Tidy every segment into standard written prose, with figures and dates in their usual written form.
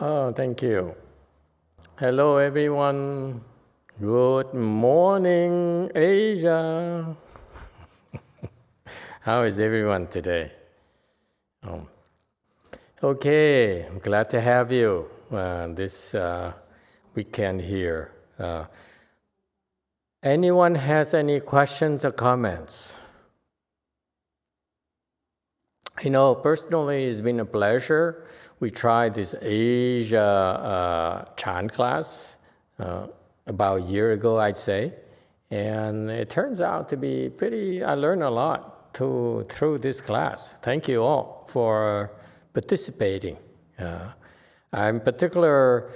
Oh, thank you. Hello, everyone. Good morning, Asia. How is everyone today? Okay, I'm glad to have you this weekend here. Anyone has any questions or comments? Personally, it's been a pleasure. We tried this Asia Chan class about a year ago, I'd say. And it turns out to be I learned a lot through this class. Thank you all for participating. In particular,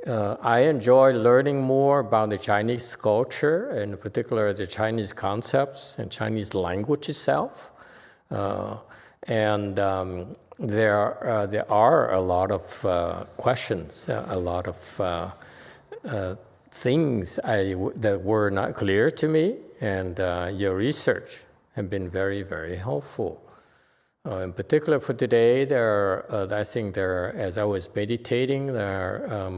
I enjoy learning more about the Chinese culture, and in particular the Chinese concepts and Chinese language itself. There are a lot of questions, a lot of things that were not clear to me, and your research have been very, very helpful. In particular for today, I think as I was meditating,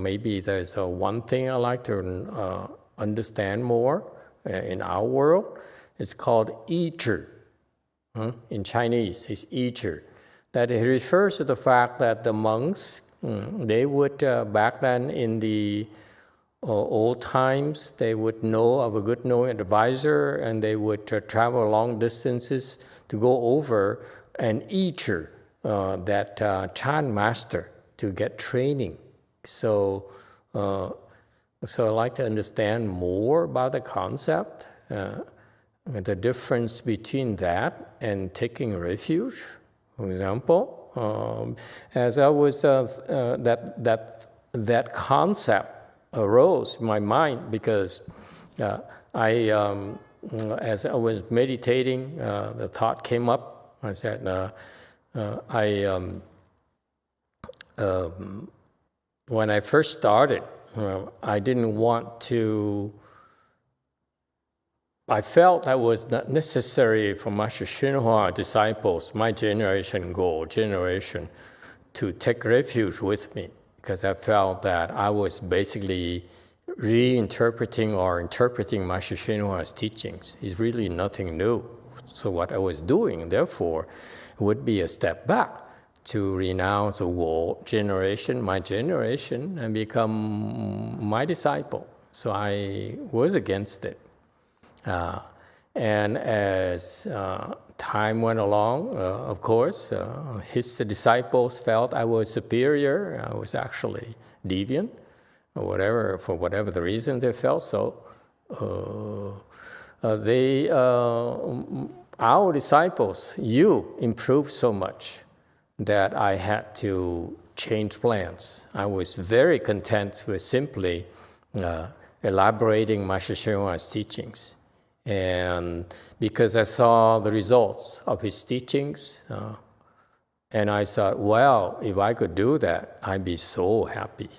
maybe there's one thing I like to understand more in our world. It's called 意志. In Chinese, it's 意志. That it refers to the fact that the monks, they would, back then in the old times, they would know of a good knowing advisor, and they would travel long distances to go over an 意志, that Chan master, to get training. So I'd like to understand more about the concept, the difference between that and taking refuge. For example, as I was that concept arose in my mind because as I was meditating, the thought came up. I said, when I first started, I didn't want to. I felt that was not necessary for Master YongHua disciples, my generation, to take refuge with me, because I felt that I was basically reinterpreting or interpreting Master YongHua's teachings. It's really nothing new. So what I was doing, therefore, would be a step back to renounce the world generation, my generation, and become my disciple. So I was against it. And as time went along, of course, his disciples felt I was superior. I was actually deviant, or whatever, for whatever the reason they felt so. Our disciples, you improved so much that I had to change plans. I was very content with simply elaborating Master YongHua's teachings. And because I saw the results of his teachings, and I thought, well, if I could do that, I'd be so happy.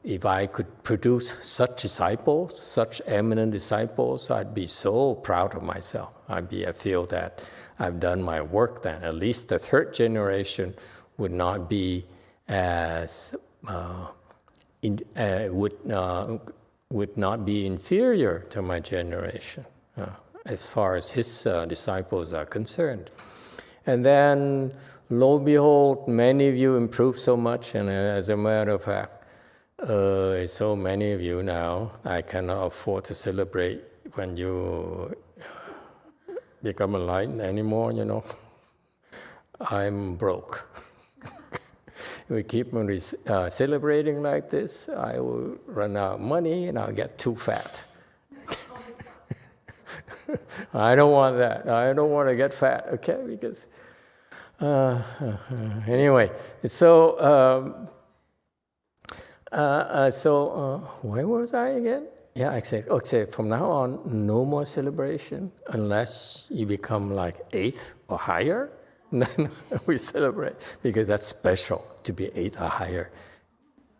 If I could produce such disciples, such eminent disciples, I'd be so proud of myself. I feel that I've done my work then. At least the third generation would not be as would not be inferior to my generation, as far as his disciples are concerned. And then, lo and behold, many of you improved so much, and as a matter of fact, so many of you now, I cannot afford to celebrate when you become enlightened anymore, I'm broke. We keep on celebrating like this, I will run out of money and I'll get too fat. I don't want that. I don't want to get fat, okay? Because, anyway, so where was I again? Yeah, okay, from now on, no more celebration unless you become like 8th or higher. Then we celebrate, because that's special to be 8 or higher.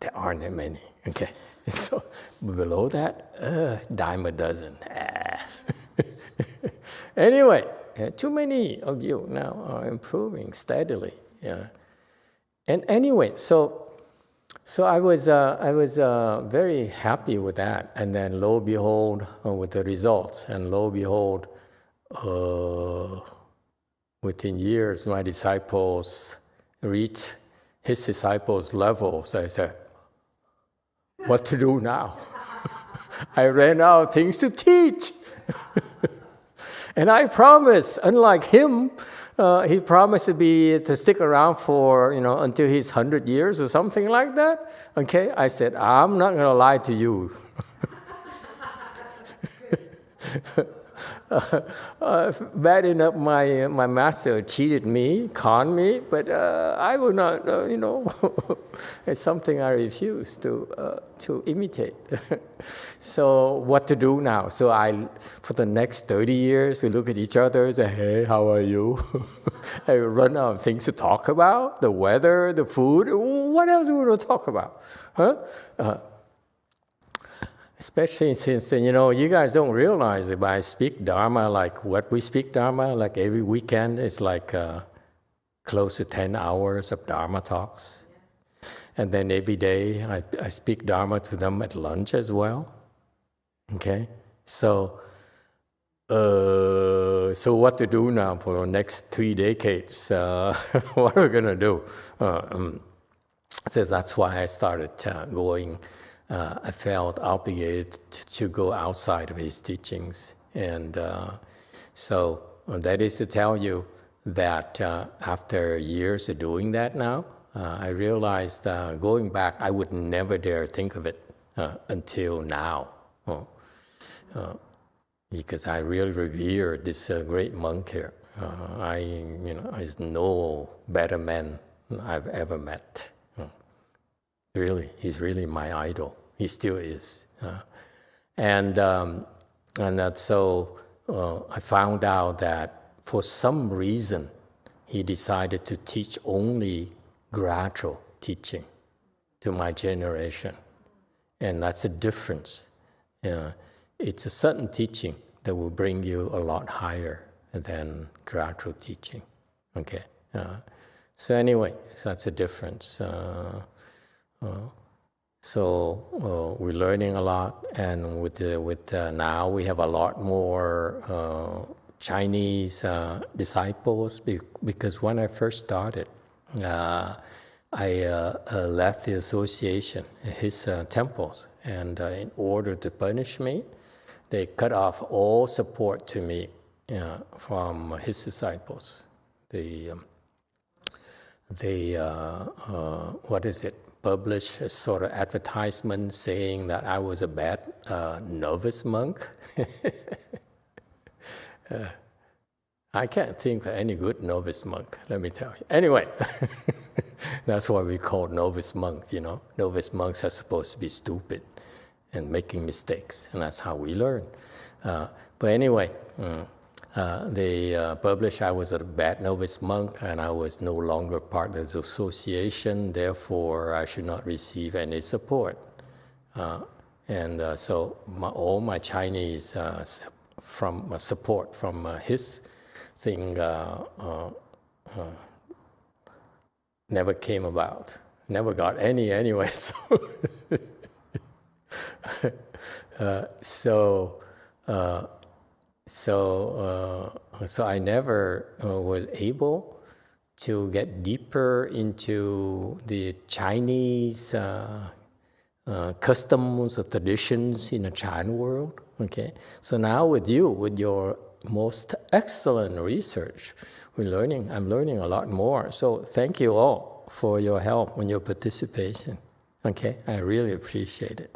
There aren't that many, okay? So below that, dime a dozen. Anyway, too many of you now are improving steadily. Yeah. And anyway, so So I was very happy with that, and then lo and behold, with the results, and lo and behold, within years, my disciples reached his disciples' level. So I said, "What to do now?" I ran out of things to teach, and I promised, unlike him. He promised to stick around for, until he's 100 years or something like that. Okay, I said, I'm not going to lie to you. Bad enough my master cheated me, conned me, but I will not, it's something I refuse to imitate. So what to do now? So for the next 30 years, we look at each other and say, hey, how are you? I run out of things to talk about, the weather, the food. What else are we going to talk about? Huh? Especially since, you guys don't realize that I speak Dharma like what we speak Dharma, like every weekend is like close to 10 hours of Dharma talks. And then every day I speak Dharma to them at lunch as well. Okay? So what to do now for the next 3 decades? What are we going to do? So that's why I started going. I felt obligated to go outside of his teachings. And so that is to tell you that after years of doing that now, I realized going back, I would never dare think of it until now. Because I really revere this great monk here. He's no better man I've ever met. Really, he's really my idol. He still is. And that's so I found out that for some reason, he decided to teach only gradual teaching to my generation. And that's a difference. It's a certain teaching that will bring you a lot higher than gradual teaching. Okay. So anyway, so that's a difference. So we're learning a lot, and with now we have a lot more Chinese disciples, because when I first started, I left the association, his temples, and in order to punish me, they cut off all support to me from his disciples. They publish a sort of advertisement saying that I was a bad novice monk. I can't think of any good novice monk, let me tell you. Anyway, that's why we call novice monk, Novice monks are supposed to be stupid and making mistakes, and that's how we learn. But anyway, they published I was a bad novice monk and I was no longer part of the association, therefore I should not receive any support. So all my Chinese support from his thing never came about. Never got any anyway. So I never was able to get deeper into the Chinese customs or traditions in the Chan world. Okay, so now with you, with your most excellent research, I'm learning a lot more. So thank you all for your help and your participation. Okay, I really appreciate it.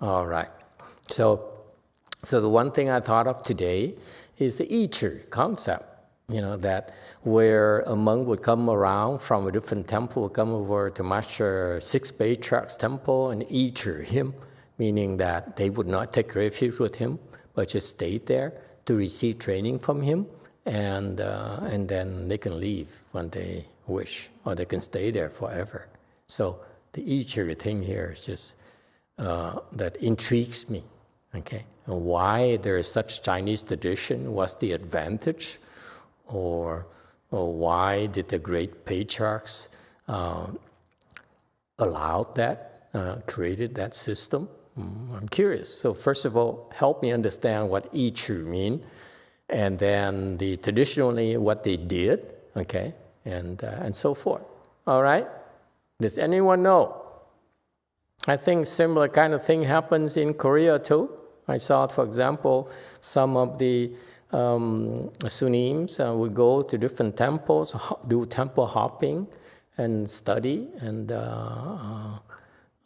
All right, so the one thing I thought of today is the Yichi concept, that where a monk would come around from a different temple, would come over to Master Six Patriarch's temple and Yichi him, meaning that they would not take refuge with him, but just stay there to receive training from him, and then they can leave when they wish, or they can stay there forever. So the Yichi thing here is just that intrigues me. Okay, and why there is such Chinese tradition? What's the advantage, or why did the great patriarchs allowed that, created that system? I'm curious. So first of all, help me understand what Yi Chu mean, and then traditionally what they did, okay, and so forth. All right? Does anyone know? I think similar kind of thing happens in Korea too. I saw, for example, some of the Sunnims would go to different temples, do temple hopping and study, and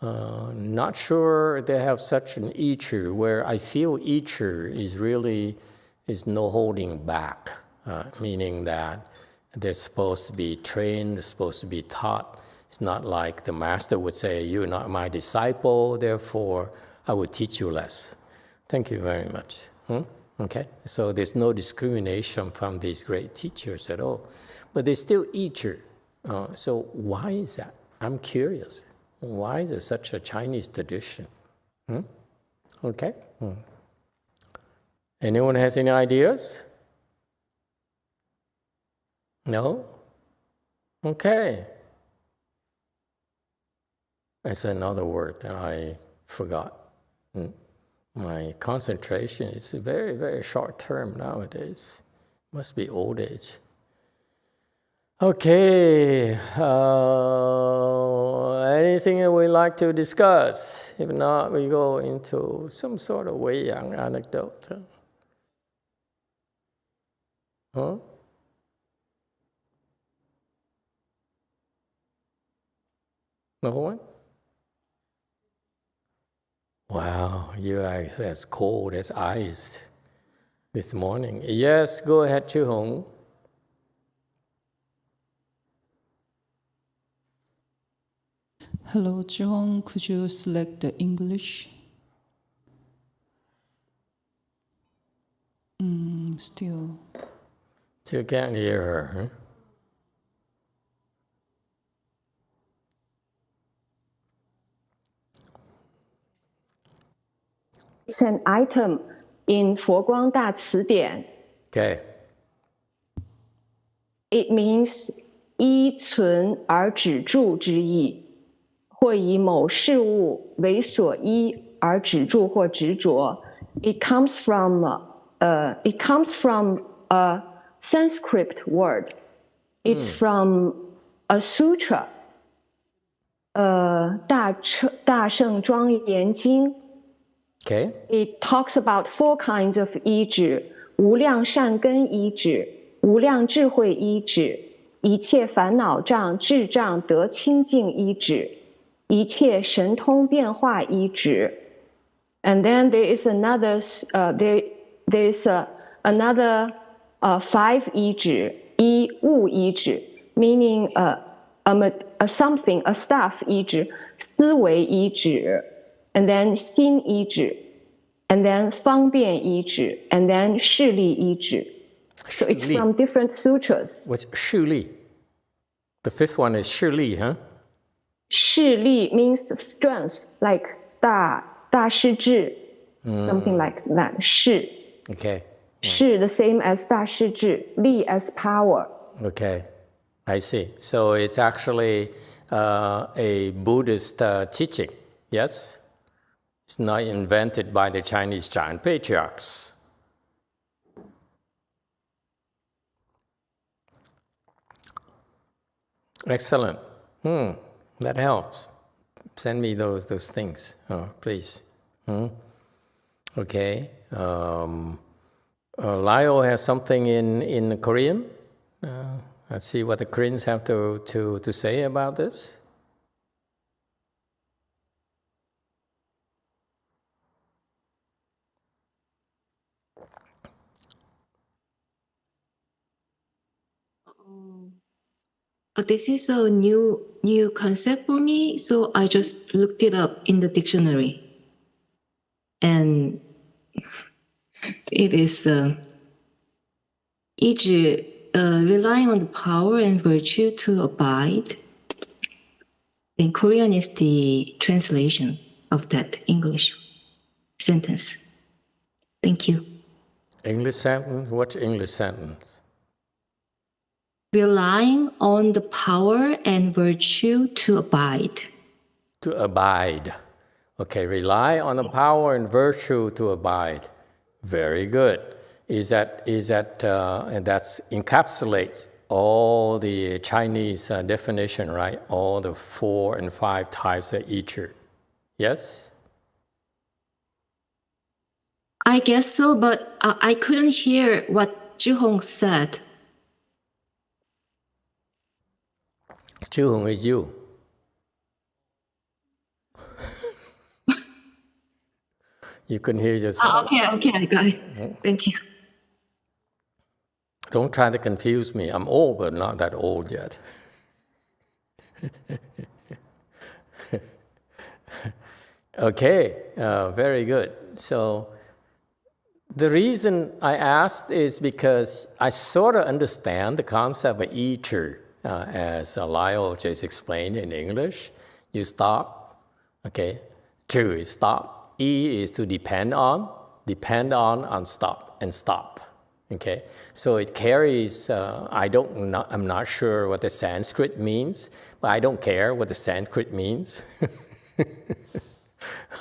not sure they have such an Yi Chu, where I feel Yi Chu is no holding back, meaning that they're supposed to be trained, they're supposed to be taught. It's not like the master would say, you're not my disciple, therefore I will teach you less. Thank you very much. Okay, so there's no discrimination from these great teachers at all. But there's still Yi Chu. So why is that? I'm curious. Why is there such a Chinese tradition? Okay. Anyone has any ideas? No? Okay. That's another word that I forgot. My concentration is very, very short term nowadays. Must be old age. Okay. Anything that we'd like to discuss? If not, we go into some sort of Wei-Yang anecdote. Huh? No one? Wow, you are as cold as ice this morning. Yes, go ahead, Chu Hong. Hello, John. Could you select the English? Still can't hear her. Huh? It's an item in 佛光大辞典. Okay. It means 依存而止住之意，或以某事物为所依而止住或执着. It comes from a Sanskrit word. It's from a sutra. 大圣庄严经. Okay. It talks about 4 kinds of 依止: 无量善根依止、无量智慧依止、一切烦恼障、智障得清净依止、一切神通变化依止. And then there is another 5 依止: 依物依止, meaning a something, a stuff 依止, 思维依止, and then 心依止, and then 方便依止, and then 势力依止. So it's from different sutras. What's 势力? The 5th one is 势力, huh? 势力 means strength, like 大势至, something like that. 势. Okay. 势 the same as 大势至, 力 as power. Okay, I see. So it's actually a Buddhist teaching, yes? It's not invented by the Chinese giant patriarchs. Excellent. That helps. Send me those things, please. Okay. Lyle has something in Korean. Let's see what the Koreans have to say about this. This is a new concept for me, so I just looked it up in the dictionary. And it is relying on the power and virtue to abide. In Korean is the translation of that English sentence. Thank you. English sentence? What's English sentence? Relying on the power and virtue to abide. To abide. Okay, rely on the power and virtue to abide. Very good. And that's encapsulates all the Chinese definition, right? All the 4 and 5 types of Yichi. Yes? I guess so, but I couldn't hear what Zhihong said. Zhihong is you. You can hear yourself. Okay, I got it. Thank you. Don't try to confuse me. I'm old, but not that old yet. Okay, very good. So the reason I asked is because I sort of understand the concept of Yichi, as Lyle just explained in English. You stop, okay? Chu is stop. E is to depend on, stop, and stop. Okay, so it carries. I'm not sure what the Sanskrit means, but I don't care what the Sanskrit means.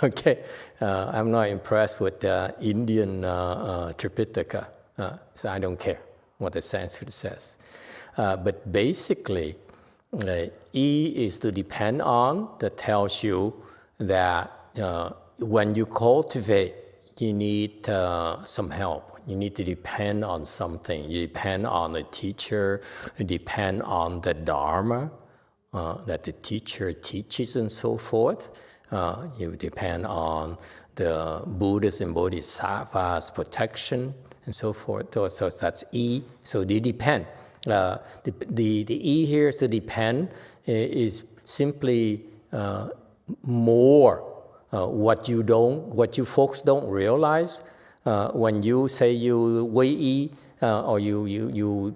Okay, I'm not impressed with the Indian Tripitaka, so I don't care what the Sanskrit says. But basically, E is to depend on. That tells you that when you cultivate, you need some help. You need to depend on something. You depend on a teacher. You depend on the Dharma that the teacher teaches and so forth. You depend on the Buddhas and Bodhisattvas' protection and so forth. So that's E. So they depend. The E here, to depend, is simply more what you folks don't realize. When you say you wei yi, or you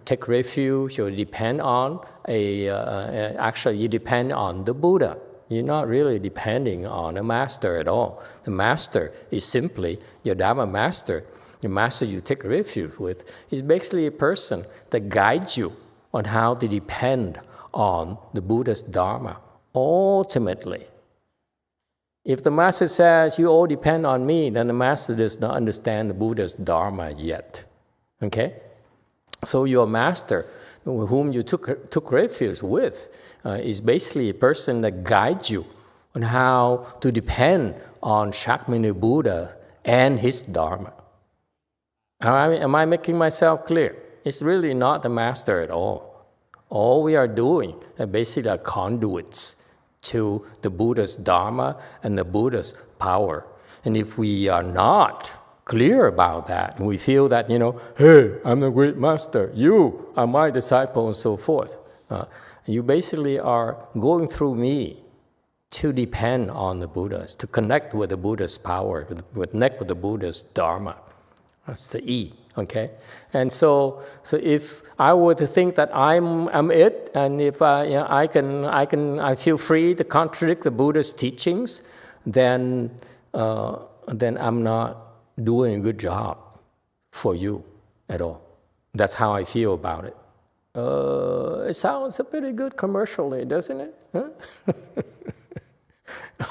take refuge, you depend on actually you depend on the Buddha. You're not really depending on a master at all. The master is simply your Dharma master. The master you take refuge with is basically a person that guides you on how to depend on the Buddha's Dharma. Ultimately, if the master says you all depend on me, then the master does not understand the Buddha's Dharma yet. Okay? So your master, whom you took refuge with, is basically a person that guides you on how to depend on Shakyamuni Buddha and his Dharma. Am I making myself clear? It's really not the master at all. All we are doing are basically conduits to the Buddha's Dharma and the Buddha's power. And if we are not clear about that, and we feel that, hey, I'm the great master, you are my disciple, and so forth, you basically are going through me to depend on the Buddhas, to connect with the Buddha's power, connect with the Buddha's Dharma. That's the E. Okay, and so if I were to think that I'm it, and if I feel free to contradict the Buddha's teachings, then I'm not doing a good job for you at all. That's how I feel about it. It sounds a pretty good commercially, doesn't it? Huh?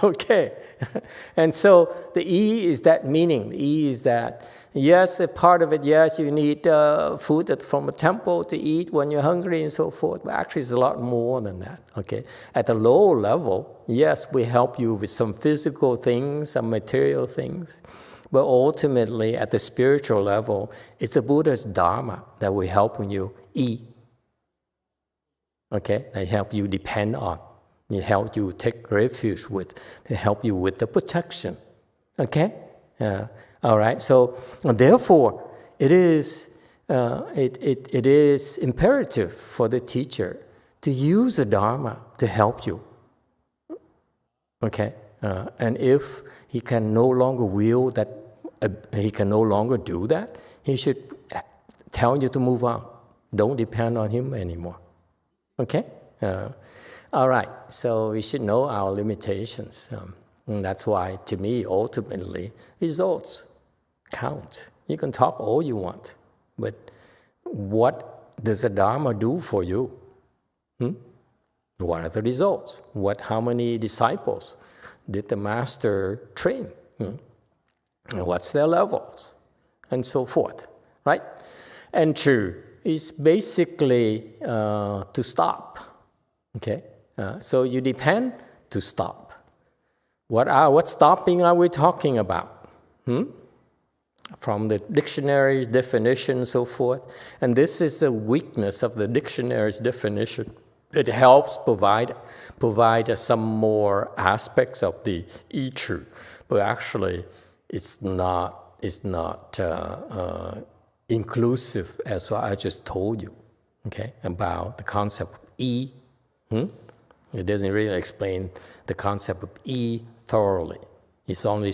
Okay, and so the E is that meaning. The E is that, yes, a part of it, yes, you need food from a temple to eat when you're hungry and so forth, but actually it's a lot more than that, okay? At the lower level, yes, we help you with some physical things, some material things, but ultimately at the spiritual level, it's the Buddha's Dharma that will help you eat, okay? They help you depend on. They help you take refuge with. They help you with the protection. Okay? All right. So therefore, it is imperative for the teacher to use the Dharma to help you. Okay? And if he can no longer will that, he can no longer do that, he should tell you to move on. Don't depend on him anymore. Okay? All right, so we should know our limitations. And that's why, to me, ultimately, results count. You can talk all you want, but what does the Dharma do for you? What are the results? How many disciples did the master train? And what's their levels? And so forth, right? And true is basically to stop, okay? So you depend to stop. What stopping are we talking about? From the dictionary definition and so forth. And this is the weakness of the dictionary's definition. It helps provide some more aspects of the Yi-Chu, but actually it's not inclusive as what I just told you, okay, about the concept of Yi. It doesn't really explain the concept of Yi thoroughly. It's only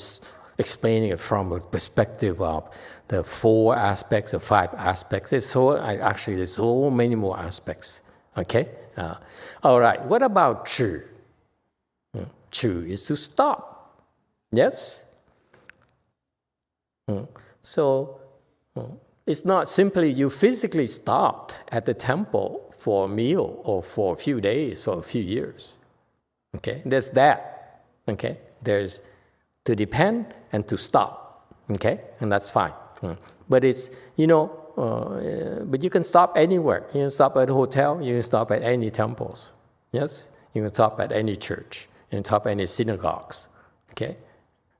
explaining it from a perspective of the 4 aspects or 5 aspects. There's so many more aspects, okay? All right, what about Chu? Chu is to stop, yes? So it's not simply you physically stopped at the temple for a meal or for a few days or a few years. Okay, there's that. Okay, there's to depend and to stop. Okay, and that's fine. But it's, but you can stop anywhere. You can stop at a hotel. You can stop at any temples. Yes, you can stop at any church. You can stop at any synagogues. Okay,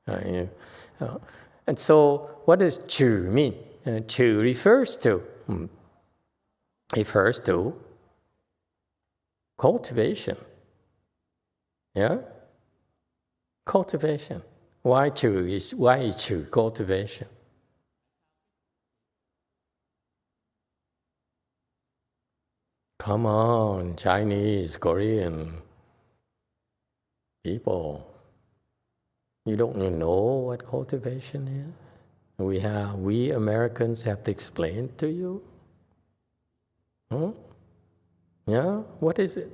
and so what does chu mean? Chu refers to cultivation. Yeah, cultivation. Why is chu cultivation? Come on, Chinese, Korean people. You don't know what cultivation is? We Americans have to explain to you? Yeah? What is it?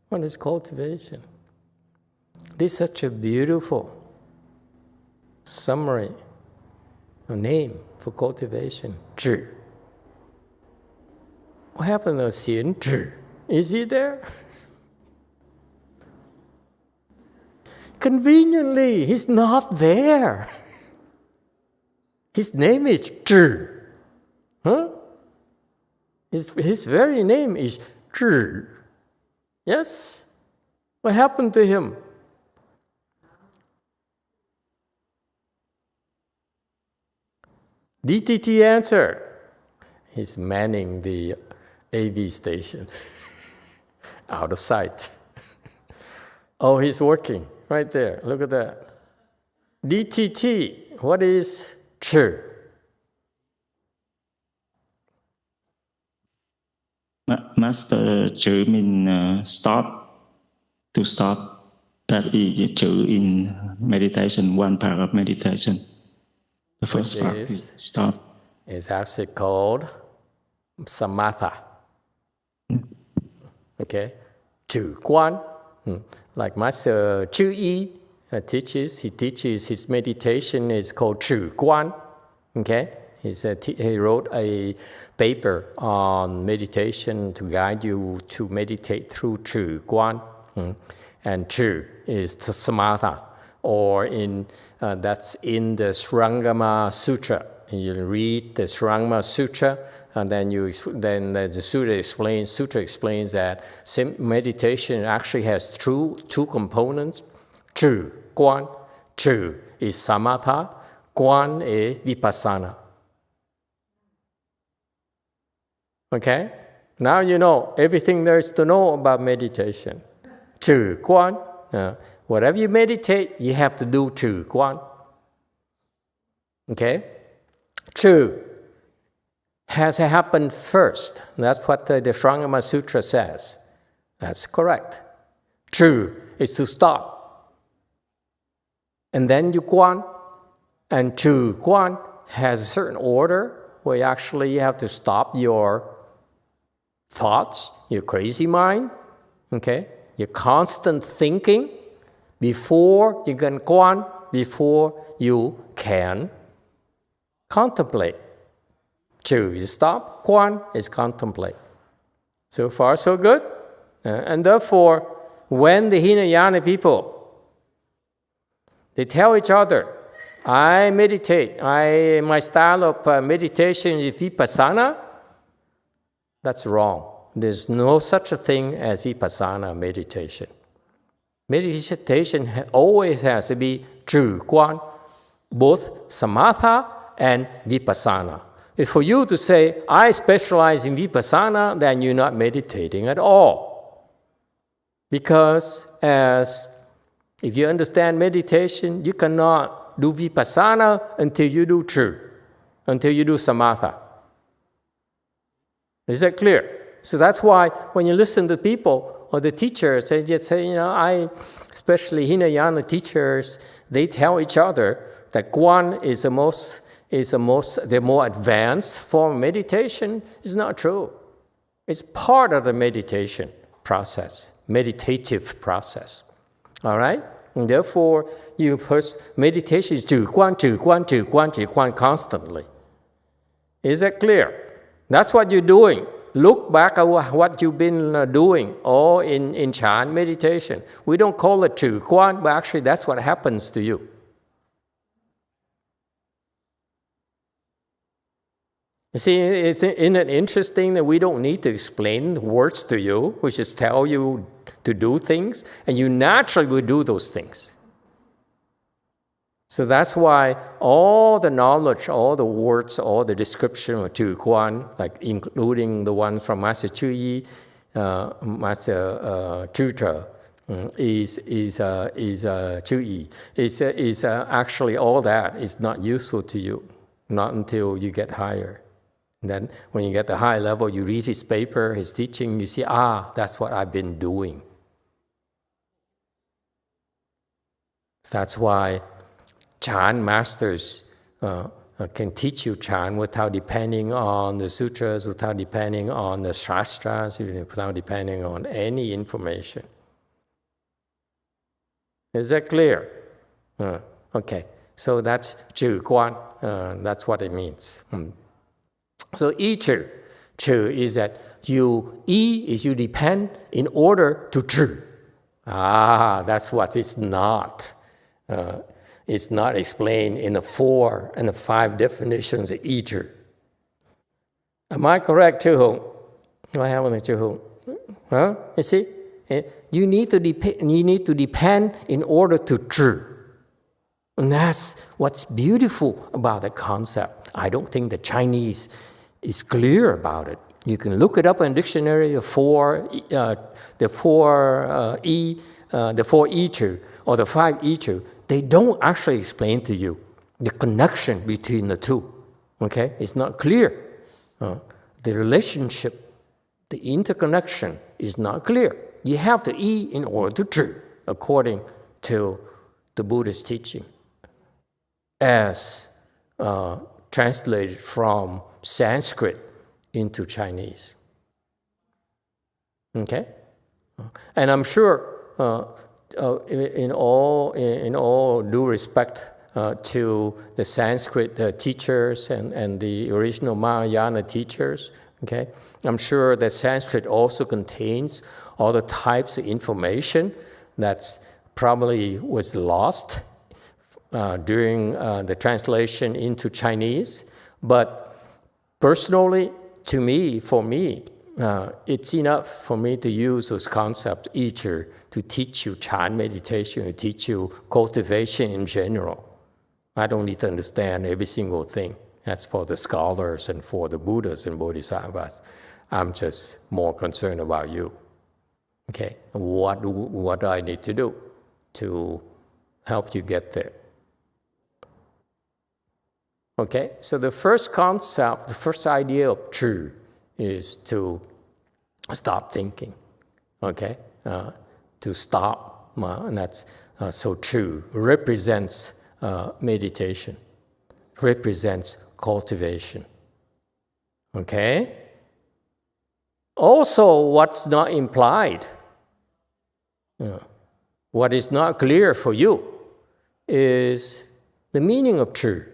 What is cultivation? This is such a beautiful summary, a name for cultivation. Zhi. What happened to Xian Zhi? Is he there? Conveniently, he's not there. His name is Zhi. His very name is Zhi. Yes? What happened to him? DTT answer. He's manning the AV station. Out of sight. Oh, he's working right there. Look at that. DTT, what is Chi? Master, Chi means stop, to stop. That is Chi in meditation, one part of meditation. The first part is stop. It's actually called samatha. Okay? Chu Guan. Like Master Chu Yi teaches, he teaches his meditation is called Chu Guan. Okay? He wrote a paper on meditation to guide you to meditate through Chu Guan. And Chu is the samatha, or that's in the Srangama Sutra. You read the Srangama Sutra, and then the Sutra explains that meditation actually has two components. Chu, Guan. Chu is samatha, Guan is vipassana. Okay? Now you know everything there is to know about meditation. Chu, Guan. Whatever you meditate, you have to do Chu, Guan. Okay? Chu has happened first. That's what the Srangama Sutra says. That's correct. Chu is to stop. And then you Guan. And Chu Guan has a certain order where you have to stop your thoughts, your crazy mind, okay? Your constant thinking before you can Guan, before you can contemplate. Chu is stop, Guan is contemplate. So far, so good? And therefore, when the Hinayana people, they tell each other, I meditate, my style of meditation is vipassana, that's wrong. There's no such a thing as vipassana meditation. Meditation always has to be true quan, both samatha and vipassana. If for you to say, I specialize in vipassana, then you're not meditating at all. Because if you understand meditation, you cannot do vipassana until you do true, until you do samatha. Is that clear? So that's why when you listen to people or the teachers, they just say, especially Hinayana teachers, they tell each other that Guan is the more advanced form of meditation. Is not true. It's part of the meditation process, meditative process. All right? And therefore, meditation is 止观, 止观, 止观, 止观 constantly. Is that clear? That's what you're doing. Look back at what you've been doing, all in Chan meditation. We don't call it 止观, but actually that's what happens to you. You see, isn't it interesting that we don't need to explain words to you? We just tell you to do things, and you naturally will do those things. So that's why all the knowledge, all the words, all the description of 止观, like including the one from Master Chuyi, Master Tutor, is Chuyi, is actually all that is not useful to you, not until you get higher. And then when you get the high level, you read his paper, his teaching, you see, that's what I've been doing. That's why Chan masters can teach you Chan without depending on the sutras, without depending on the shastras, without depending on any information. Is that clear? Okay, so that's 止观, that's what it means. So 依止, 止 is that you depend in order to 止. That's what it's not. It's not explained in the 4 and the 5 definitions of 依止. Am I correct, Chư Hùng? Do I have one, Chư Hùng? Huh? You see? You need to depend in order to 止. And that's what's beautiful about the concept. I don't think the Chinese is clear about it. You can look it up in a dictionary, the 4 依止or the 5 依止. They don't actually explain to you the connection between the two. Okay? It's not clear. The relationship, the interconnection is not clear. You have to 依 in order to 止, according to the Buddhist teaching, as translated from Sanskrit into Chinese. Okay? And I'm sure in all due respect to the Sanskrit teachers and the original Mahayana teachers, okay, I'm sure that Sanskrit also contains all the types of information that probably was lost during the translation into Chinese. But personally, for me, it's enough for me to use those concepts, 依止, to teach you Chan meditation, to teach you cultivation in general. I don't need to understand every single thing. That's for the scholars and for the Buddhas and Bodhisattvas. I'm just more concerned about you. Okay, what do I need to do to help you get there? Okay, so the first concept, the first idea of 止 is to stop thinking. Okay, to stop, and that's so 止 represents meditation, represents cultivation. Okay. Also, what's not implied, what is not clear for you, is the meaning of 止.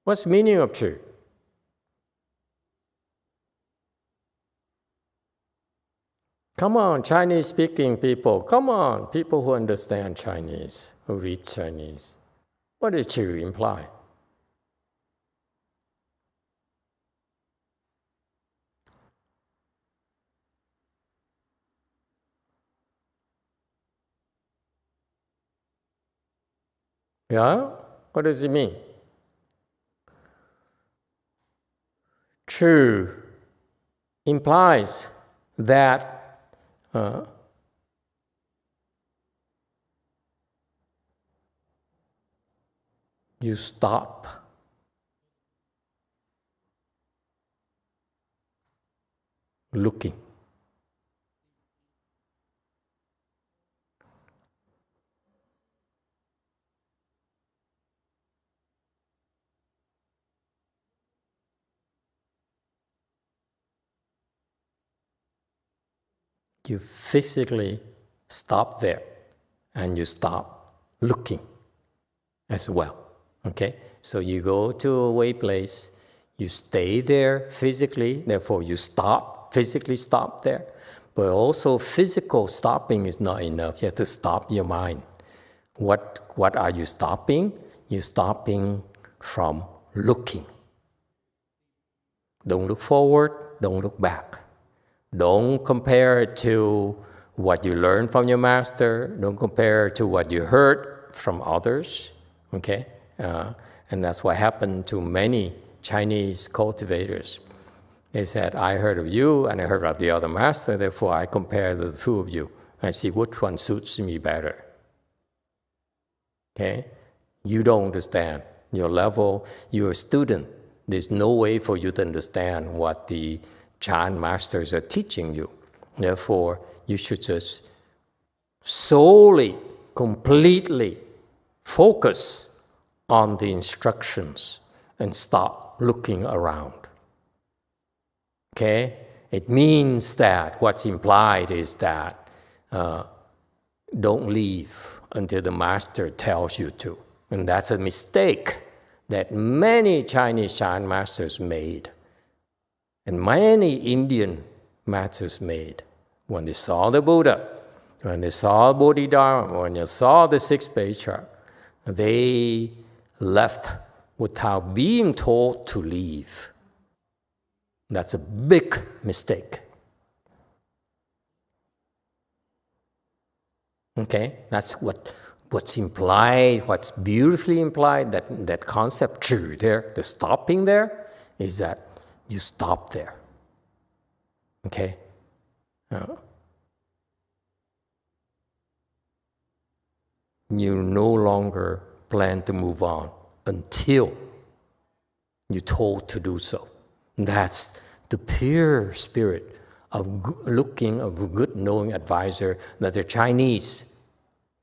What's the meaning of 止? Come on, Chinese-speaking people. Come on, people who understand Chinese, who read Chinese. What did Chu imply? Yeah? What does it mean? True implies that you stop looking. You physically stop there and you stop looking as well. Okay? So you go to a way place, you stay there physically, therefore you stop, physically stop there. But also physical stopping is not enough. You have to stop your mind. What are you stopping? You're stopping from looking. Don't look forward, don't look back. Don't compare it to what you learned from your master. Don't compare it to what you heard from others. Okay? And that's what happened to many Chinese cultivators. They said, I heard of you and I heard of the other master, therefore I compare the two of you. I see which one suits me better. Okay? You don't understand. Your level, you're a student. There's no way for you to understand what the Chan masters are teaching you. Therefore, you should just solely, completely focus on the instructions and stop looking around. Okay? It means that what's implied is that don't leave until the master tells you to. And that's a mistake that many Chinese Chan masters made. And many Indian masters made. When they saw the Buddha, when they saw Bodhidharma, when they saw the sixth patriarch, they left without being told to leave. That's a big mistake. Okay? That's what's implied, what's beautifully implied, that concept true there, the stopping there, is that you stop there. Okay? You no longer plan to move on until you're told to do so. That's the pure spirit of looking of a good knowing advisor that they're Chinese.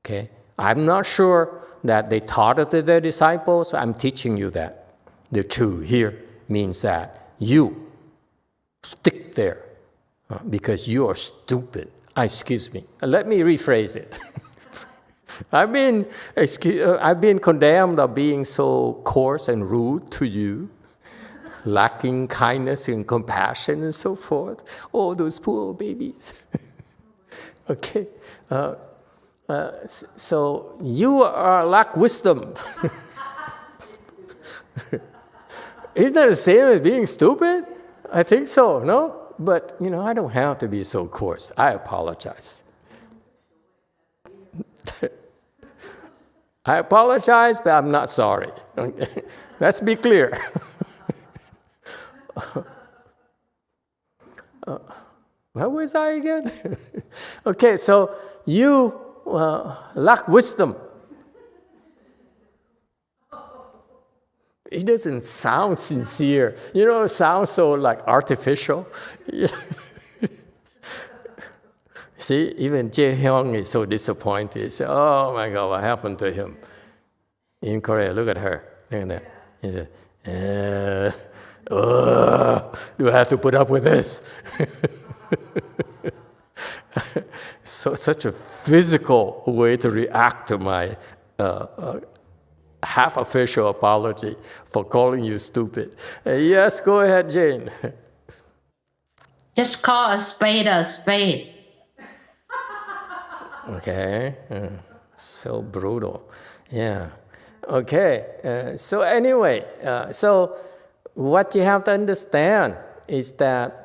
Okay? I'm not sure that they taught it to their disciples. I'm teaching you that. The true here means that you stick there because you are stupid. Excuse me. Let me rephrase it. I've been condemned of being so coarse and rude to you, lacking kindness and compassion and so forth. Oh, those poor babies. Okay. So you lack wisdom. Isn't that the same as being stupid? I think so, no? But, I don't have to be so coarse. I apologize. I apologize, but I'm not sorry. Let's be clear. Where was I again? Okay, so you lack wisdom. It doesn't sound sincere. It sounds so artificial. See, even Jae Hyung is so disappointed. He said, oh my God, what happened to him? In Korea, look at her. Look at that. He said, do I have to put up with this? So such a physical way to react to my half-official apology for calling you stupid. Yes, go ahead, Jane. Just call a spade a spade. Okay, so brutal. Yeah. Okay. So anyway, so what you have to understand is that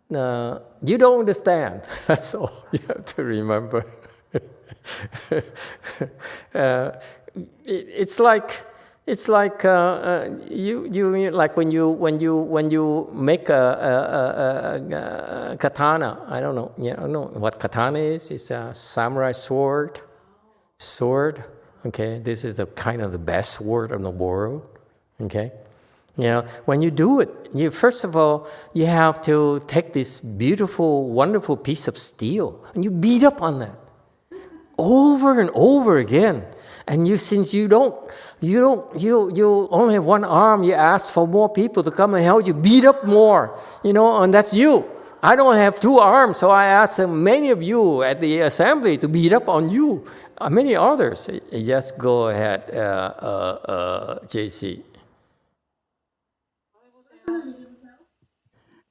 you don't understand. That's all you have to remember. It's like you like when you make a katana. I don't know. You know what katana is? It's a samurai sword. Okay, this is the kind of the best sword in the world. Okay, you know, when you do it, you first of all you have to take this beautiful, wonderful piece of steel and you beat up on that over and over again. And since you only have one arm, you ask for more people to come and help you beat up more, you know, and that's you. I don't have two arms, so I ask many of you at the assembly to beat up on you. Many others. Yes, go ahead, JC.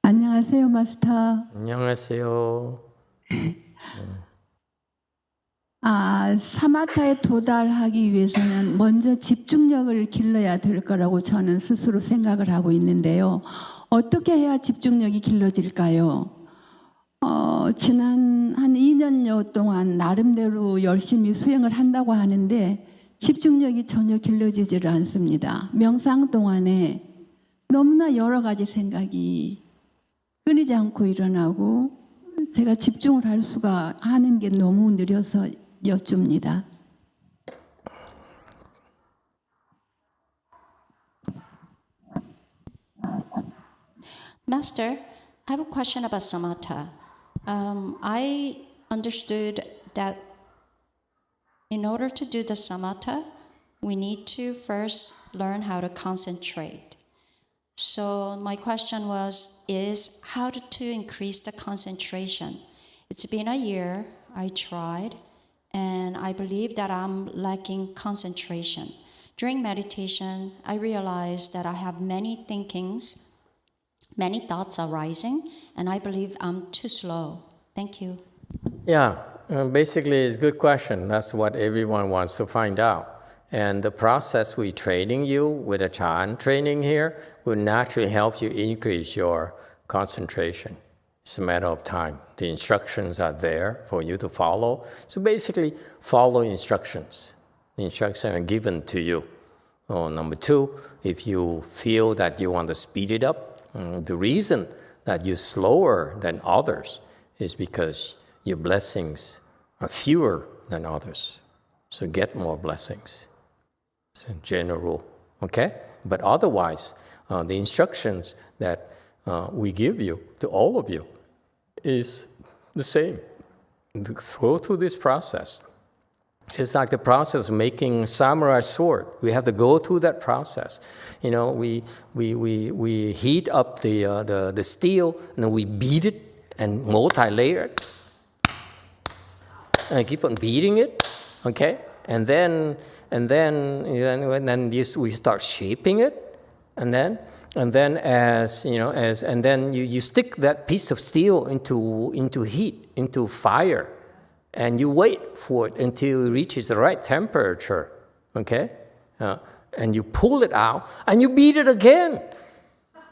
안녕하세요, 마스터. 안녕하세요. 사마타에 도달하기 위해서는 먼저 집중력을 길러야 될 거라고 저는 스스로 생각을 하고 있는데요. 어떻게 해야 집중력이 길러질까요? 지난 한 2년여 동안 나름대로 열심히 수행을 한다고 하는데 집중력이 전혀 길러지지를 않습니다. 명상 동안에 너무나 여러 가지 생각이 끊이지 않고 일어나고 제가 집중을 할 수가 하는 게 너무 느려서 여쭙니다. Master, I have a question about samatha. I understood that in order to do the samatha, we need to first learn how to concentrate. So my question is how to increase the concentration. It's been a year, I tried, and I believe that I'm lacking concentration. During meditation, I realized that I have many thinkings, many thoughts arising, and I believe I'm too slow. Thank you. Yeah, basically it's a good question. That's what everyone wants to find out. And the process we're training you with a Chan training here will naturally help you increase your concentration. It's a matter of time. The instructions are there for you to follow. So basically, follow instructions. The instructions are given to you. Number two, if you feel that you want to speed it up, the reason that you're slower than others is because your blessings are fewer than others. So get more blessings. It's a general rule, okay? But otherwise, the instructions that we give you, to all of you, is the same. Go through this process. It's like the process of making a samurai sword. We have to go through that process. You know, we heat up the steel, and then we beat it and multi-layer it. And keep on beating it, okay? And then we start shaping it, and then you stick that piece of steel into heat, into fire, and you wait for it until it reaches the right temperature, okay? And you pull it out, and you beat it again.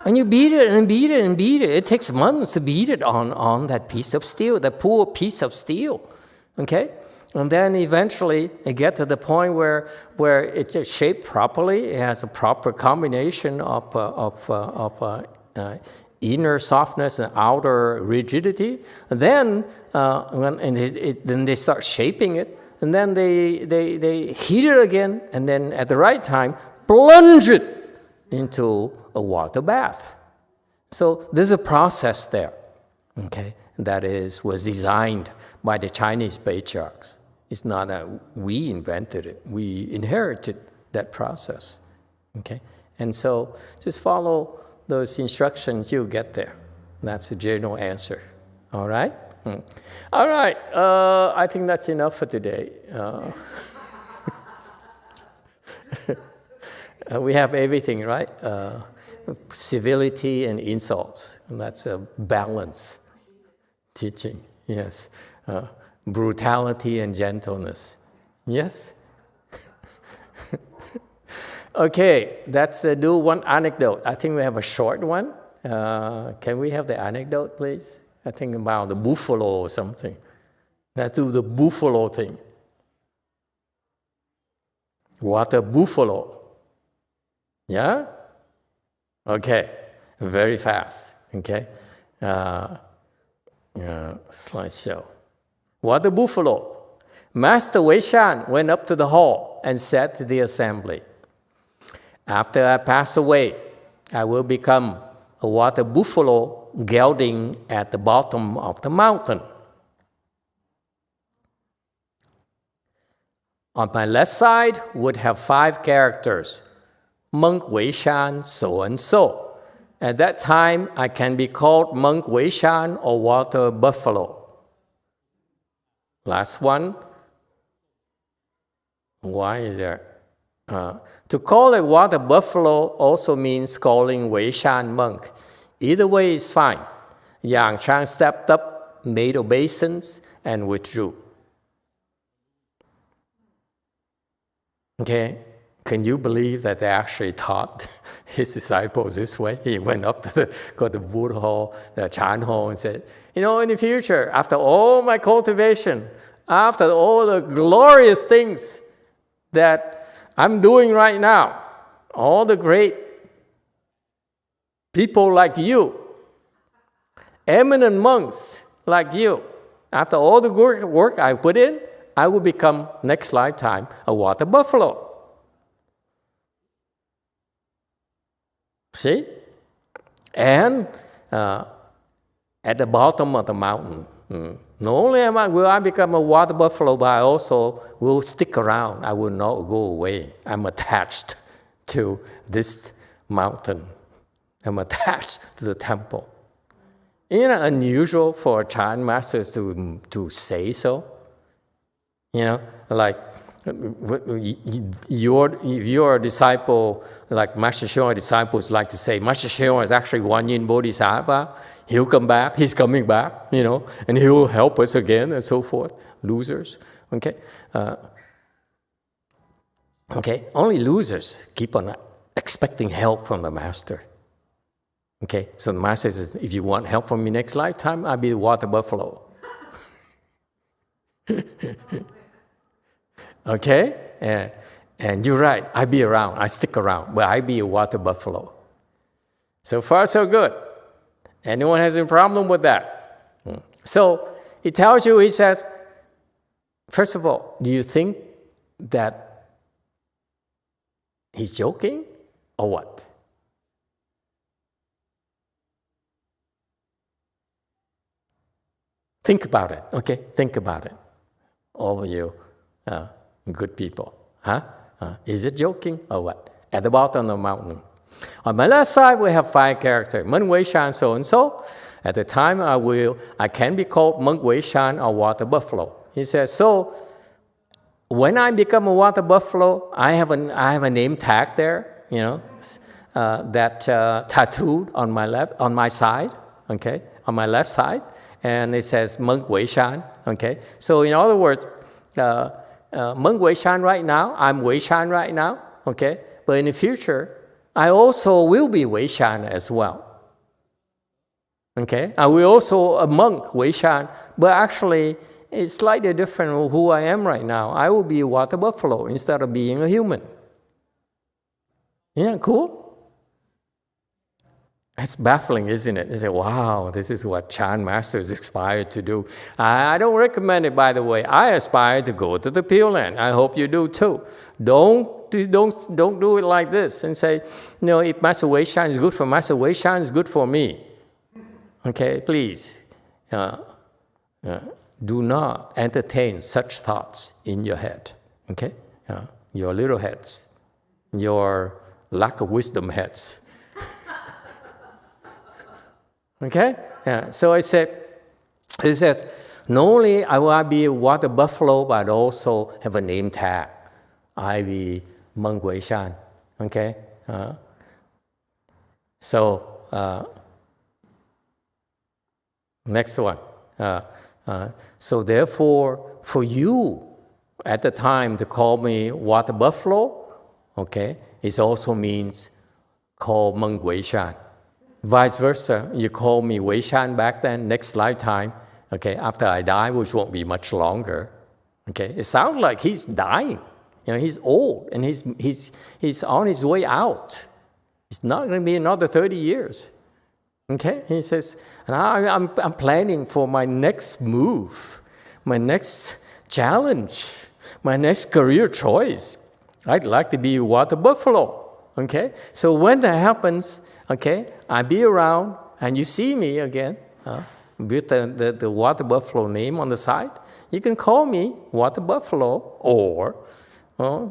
And you beat it and beat it and beat it. It takes months to beat it on that piece of steel, that poor piece of steel, okay? And then eventually it gets to the point where it's shaped properly. It has a proper combination of inner softness and outer rigidity. And then then they start shaping it, and then they heat it again, and then at the right time plunge it into a water bath. So there's a process there, okay, that was designed by the Chinese patriarchs. It's not that we invented it. We inherited that process, okay? And so just follow those instructions, you'll get there. That's the general answer, all right? All right, I think that's enough for today. We have everything, right? Civility and insults, and that's a balanced teaching, yes. brutality and gentleness. Yes? Okay, let's do one anecdote. I think we have a short one. Can we have the anecdote, please? I think about the buffalo or something. Let's do the buffalo thing. Water buffalo. Yeah? Okay, very fast. Okay? Slideshow. Water buffalo. Master Wei Shan went up to the hall and said to the assembly, "After I pass away, I will become a water buffalo gelding at the bottom of the mountain. On my left side would have 5 characters, Monk Wei Shan, so and so. At that time, I can be called Monk Wei Shan or water buffalo." Last one. Why is there? To call it water buffalo also means calling Wei Shan monk. Either way is fine. Yang Chang stepped up, made obeisance, and withdrew. Okay, can you believe that they actually taught his disciples this way? He went up to the Buddha hall, the Chan hall, and said, in the future, after all my cultivation, after all the glorious things that I'm doing right now, all the great people like you, eminent monks like you, after all the work I put in, I will become, next lifetime, a water buffalo. See? And at the bottom of the mountain, not only will I become a water buffalo, but I also will stick around. I will not go away. I'm attached to this mountain. I'm attached to the temple. Isn't it unusual for a Chan master to say so? Like your disciple, like Master Hsuan disciples like to say, Master Hsuan is actually Guan Yin Bodhisattva. He'll come back. He's coming back, and he will help us again, and so forth. Losers, okay? Only losers keep on expecting help from the master. Okay, so the master says, if you want help from me next lifetime, I'll be the water buffalo. Okay? And you're right, I be around, I stick around, but I be a water buffalo. So far, so good. Anyone has any problem with that? So he tells you, he says, first of all, do you think that he's joking or what? Think about it, okay? Think about it. All of you good people. Is it joking or what? At the bottom of the mountain. On my left side, we have 5 characters. Monk Wei Shan, so and so. At the time, I can be called Monk Wei Shan or water buffalo. He says, so when I become a water buffalo, I have a name tag there, that tattooed on my side, okay, on my left side, and it says Monk Wei Shan, okay. So in other words, Monk Wei Shan right now, I'm Wei Shan right now, okay, but in the future, I also will be Wei Shan as well. Okay, I will also a monk, Wei Shan, but actually it's slightly different from who I am right now. I will be a water buffalo instead of being a human. Yeah, cool? It's baffling, isn't it? You say, wow, this is what Chan masters aspire to do. I don't recommend it, by the way. I aspire to go to the Pure Land. I hope you do too. Don't do it like this and say, if Master Wei Shan is good for Master Wei Shan, is good for me. Okay, please. Do not entertain such thoughts in your head. Okay? Your little heads. Your lack of wisdom heads. Okay? So it says, not only will I be a water buffalo, but also have a name tag. I be Monk Wei Shan. Okay? Next one. So therefore, for you, at the time, to call me water buffalo, okay, it also means call Meng Wei Shan. Vice versa, you call me Wei Shan back then, next lifetime, okay, after I die, which won't be much longer, okay, it sounds like he's dying. You know, he's old and he's on his way out. It's not going to be another 30 years. Okay, he says, and I'm planning for my next move, my next challenge, my next career choice. I'd like to be a water buffalo. Okay, so when that happens, okay, I'll be around and you see me again with the water buffalo name on the side. You can call me water buffalo, or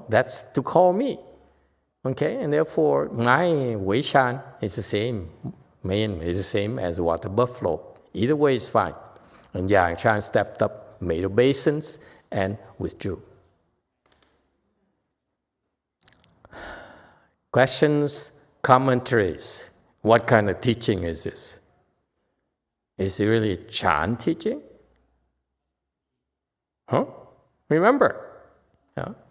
that's to call me. Okay, and therefore my Wei Shan is the same. Man is the same as water buffalo. Either way is fine. And Yang Shan stepped up, made obeisance, and withdrew. Questions, commentaries. What kind of teaching is this? Is it really Chan teaching? Huh? Remember,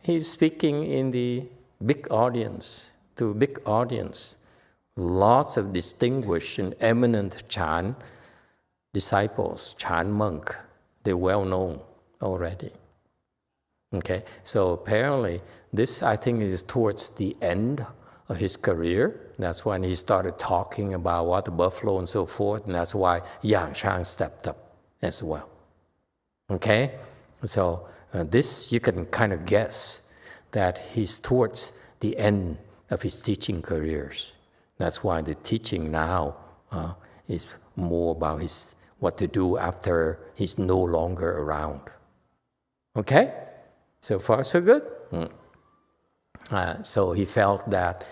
he's speaking in the big audience, to a big audience. Lots of distinguished and eminent Chan disciples, Chan monk. They're well known already. Okay, so apparently this, I think, is towards the end of his career. That's when he started talking about water buffalo and so forth, and that's why Yang Shan stepped up as well. Okay, so this you can kind of guess that he's towards the end of his teaching careers. That's why the teaching now is more about what to do after he's no longer around. Okay? So far, so good? So he felt that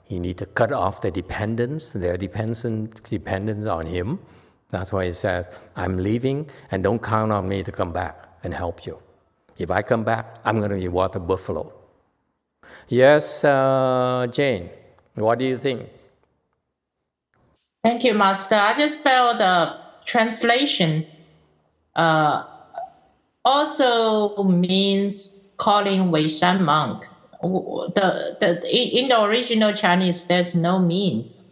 he needed to cut off their dependence on him. That's why he said, I'm leaving and don't count on me to come back and help you. If I come back, I'm going to be water buffalo. Yes, Jane. What do you think? Thank you, Master. I just felt the translation also means calling Wei Shan monk. In the original Chinese, there's no means.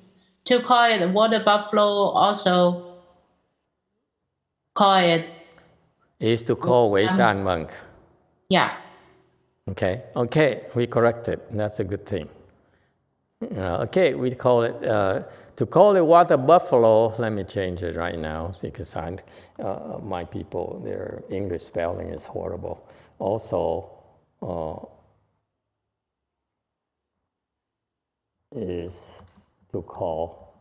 To call it water buffalo, also call it... Is to call Wei Shan monk. Yeah. Okay, we corrected. That's a good thing. Okay, we call it, to call it water buffalo, let me change it right now because my people, their English spelling is horrible. Also, is to call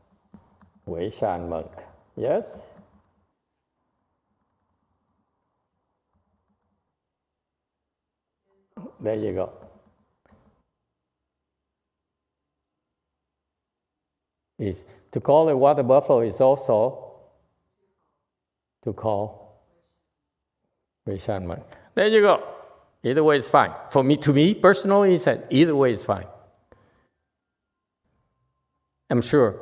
Wei Shan monk. Yes? There you go. Is to call a water buffalo is also to call Wei Shan monk. There you go. Either way is fine. To me personally, he says either way is fine. I'm sure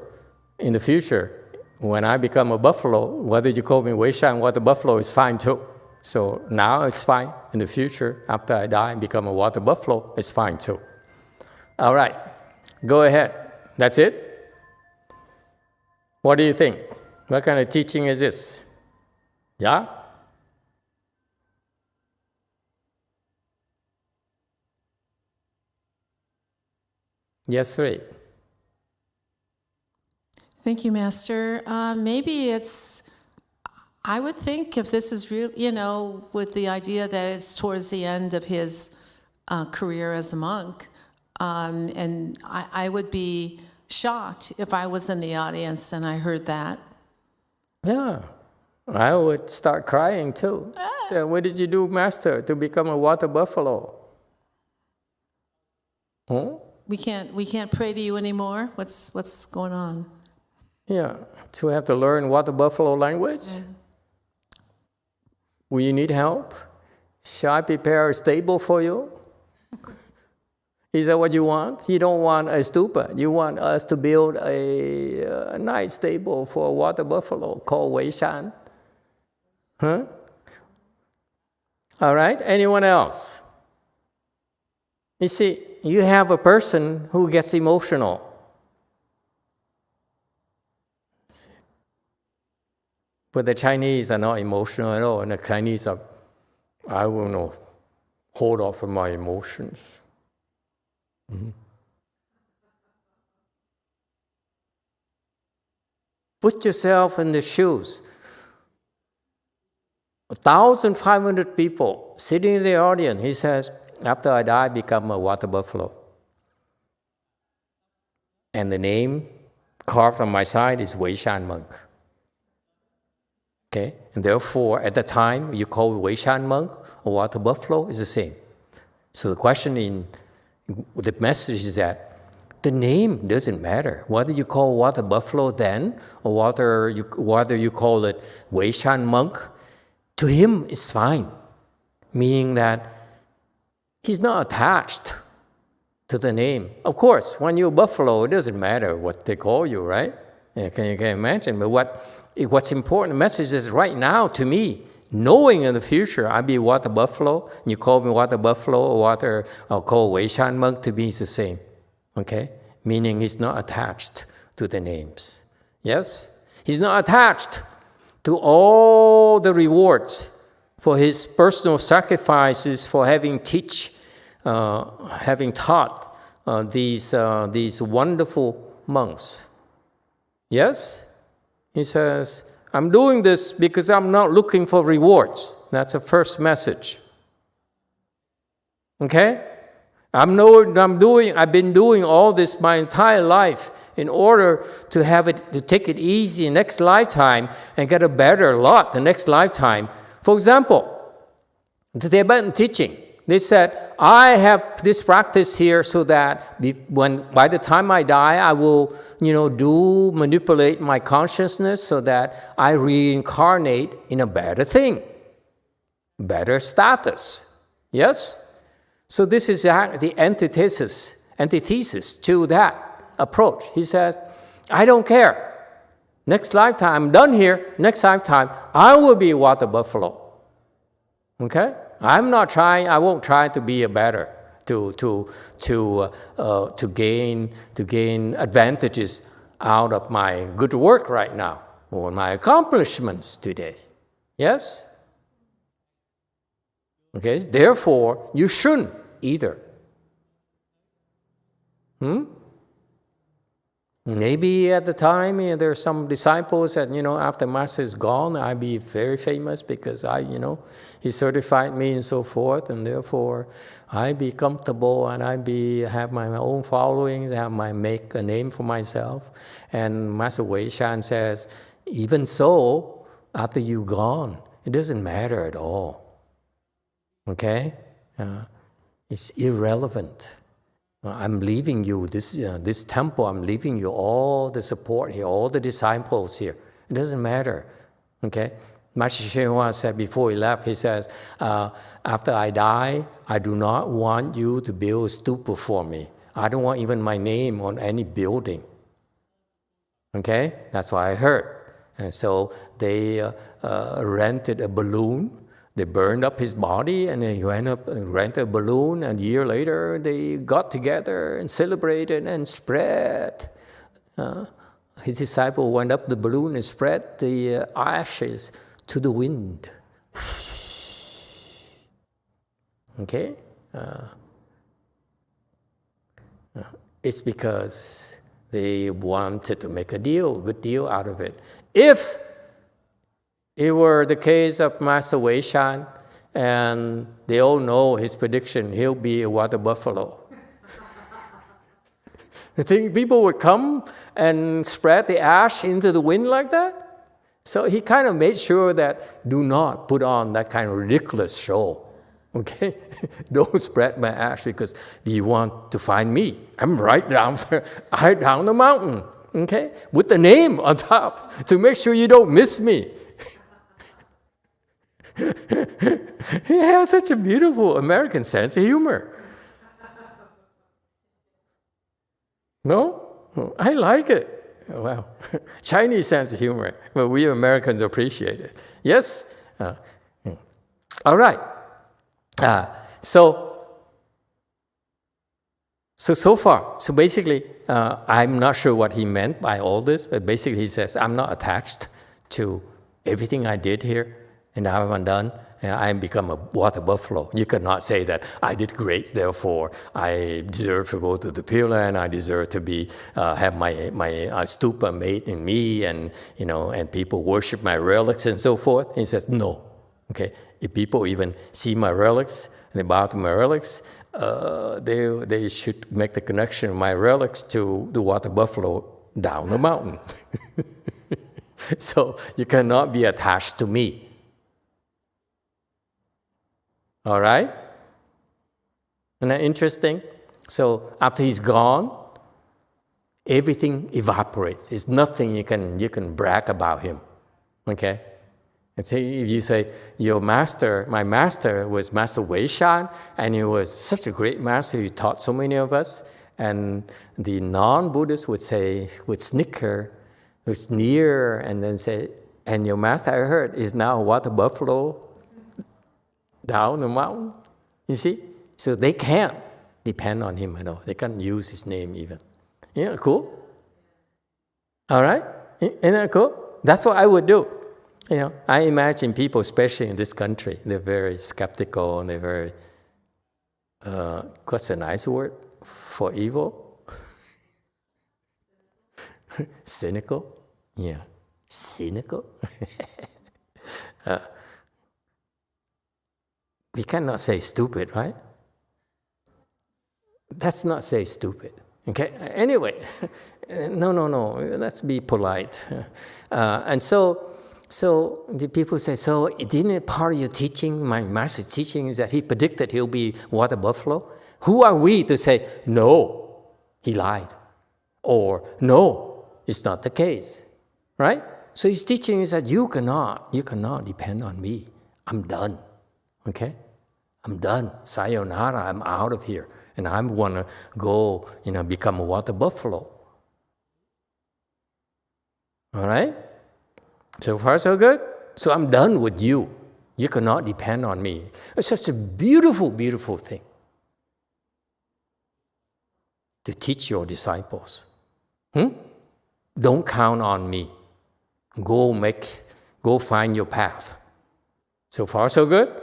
in the future, when I become a buffalo, whether you call me Wei Shan water buffalo is fine too. So now it's fine. In the future, after I die and become a water buffalo, it's fine too. All right, go ahead. That's it? What do you think? What kind of teaching is this? Yeah? Yes, 3. Thank you, Master. Maybe it's, I would think if this is real, with the idea that it's towards the end of his career as a monk, and I would be shocked if I was in the audience and I heard that. Yeah, I would start crying too. So what did you do, Master, to become a water buffalo? We can't pray to you anymore. What's going on? Yeah, to have to learn water buffalo language. Yeah. Will you need help? Shall I prepare a stable for you? Is that what you want? You don't want a stupa. You want us to build a nice stable for a water buffalo called Wei Shan. Huh? All right, anyone else? You see, you have a person who gets emotional. But the Chinese are not emotional at all, and the Chinese are, I will not hold off from my emotions. Mm-hmm. Put yourself in the shoes. 1,500 people sitting in the audience. He says, after I die, I become a water buffalo. And the name carved on my side is Weishan monk. Okay? And therefore, at the time, you call Weishan monk or water buffalo is the same. So the question in the message is that the name doesn't matter. Whether you call water buffalo then, or whether you call it Weishan monk, to him it's fine. Meaning that he's not attached to the name. Of course, when you're buffalo, it doesn't matter what they call you, right? You can imagine. But what's important, the message is right now to me, knowing in the future I'll be water buffalo, and you call me water buffalo or I'll call Weishan monk, to me it's the same. Okay? Meaning he's not attached to the names. Yes? He's not attached to all the rewards for his personal sacrifices for having taught these wonderful monks. Yes? He says, I'm doing this because I'm not looking for rewards. That's the first message. Okay? I've been doing all this my entire life in order to take it easy next lifetime and get a better lot the next lifetime. For example, the Tibetan teaching, they said, I have this practice here so that by the time I die, I will, manipulate my consciousness so that I reincarnate in a better thing, better status. Yes? So this is the antithesis to that approach. He says, I don't care. Next lifetime, I'm done here. Next lifetime, I will be a water buffalo. Okay? I won't try to be a better, to gain advantages out of my good work right now or my accomplishments today. Yes? Okay, therefore, you shouldn't either. Maybe at the time, there are some disciples that, after Master is gone, I'll be very famous because he certified me and so forth, and therefore I be comfortable and have my own followings, make a name for myself. And Master Weishan says, even so, after you're gone, it doesn't matter at all. Okay? It's irrelevant. I'm leaving you this temple. I'm leaving you all the support here, all the disciples here. It doesn't matter. Okay? Master YongHua said before he left, he says, after I die, I do not want you to build a stupa for me. I don't want even my name on any building. Okay? That's what I heard. And so they rented a balloon. They burned up his body, and he went up and rented a balloon, and a year later they got together and celebrated and spread. His disciple went up the balloon and spread the ashes to the wind. Okay? It's because they wanted to make a good deal out of it. If it were the case of Master Weishan, and they all know his prediction, he'll be a water buffalo. You think people would come and spread the ash into the wind like that? So he kind of made sure that do not put on that kind of ridiculous show. Okay? Don't spread my ash because you want to find me. I'm right down the mountain. Okay? With the name on top to make sure you don't miss me. He has such a beautiful American sense of humor. No? I like it. Well, Chinese sense of humor, but we Americans appreciate it. Yes? All right. So far, so basically, I'm not sure what he meant by all this, but basically he says, I'm not attached to everything I did here, and now I'm done, and I become a water buffalo. You cannot say that I did great, therefore I deserve to go to the Pure Land, I deserve to be have my stupa made in me, and and people worship my relics and so forth. He says, no. Okay, if people even see my relics and they bow to my relics, they should make the connection of my relics to the water buffalo down the mountain. So you cannot be attached to me. All right? Isn't that interesting? So after he's gone, everything evaporates. There's nothing you can brag about him. Okay? And so if you say, my master was Master Weishan, and he was such a great master, he taught so many of us, and the non-Buddhists would snicker, would sneer, and then say, and your master, I heard, is now a water buffalo down the mountain. You see? So they can't depend on him at all. They can't use his name even. Yeah, cool? All right? Isn't that cool? That's what I would do. I imagine people, especially in this country, they're very skeptical and they're very, what's a nice word for evil? Cynical? Yeah, cynical. We cannot say stupid, right? Let's not say stupid. Okay. Anyway, no. Let's be polite. And so the people say, so didn't part of your teaching, my master's teaching, is that he predicted he'll be water buffalo? Who are we to say, no, he lied? Or, no, it's not the case. Right? So his teaching is that you cannot depend on me. I'm done. Okay? I'm done. Sayonara, I'm out of here. And I want to go, become a water buffalo. All right? So far, so good? So I'm done with you. You cannot depend on me. It's such a beautiful, beautiful thing to teach your disciples. Don't count on me. Go find your path. So far, so good?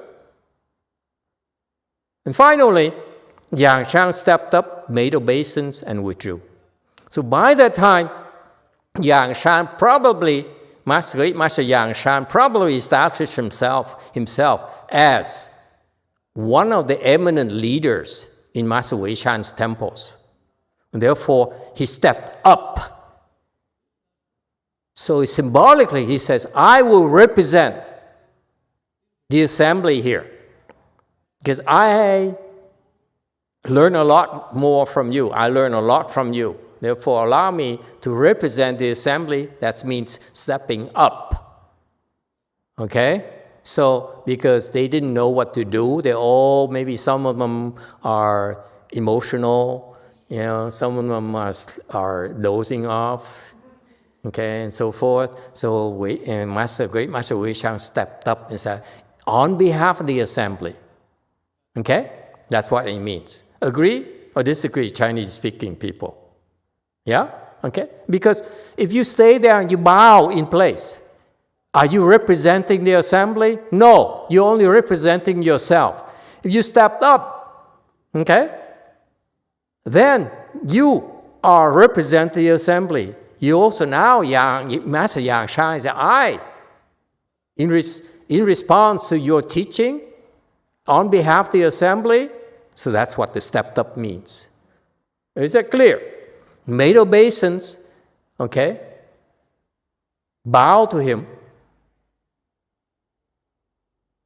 And finally, YongHua stepped up, made obeisance, and withdrew. So by that time, YongHua probably, Great Master YongHua probably established himself as one of the eminent leaders in Master Weishan's temples. And therefore, he stepped up. So symbolically, he says, I will represent the assembly here because I learn a lot more from you. I learn a lot from you. Therefore, allow me to represent the assembly. That means stepping up. Okay? So, because they didn't know what to do, maybe some of them are emotional, some of them are dozing off, okay, and so forth. So, Great Master Weishan stepped up and said, on behalf of the assembly. Okay? That's what it means. Agree or disagree, Chinese-speaking people? Yeah? Okay? Because if you stay there and you bow in place, are you representing the assembly? No, you're only representing yourself. If you stepped up, okay, then you are representing the assembly. You also now, Master YongHua said, in response to your teaching, on behalf of the assembly, so that's what the stepped up means. Is that clear? Made obeisance, okay? Bow to him.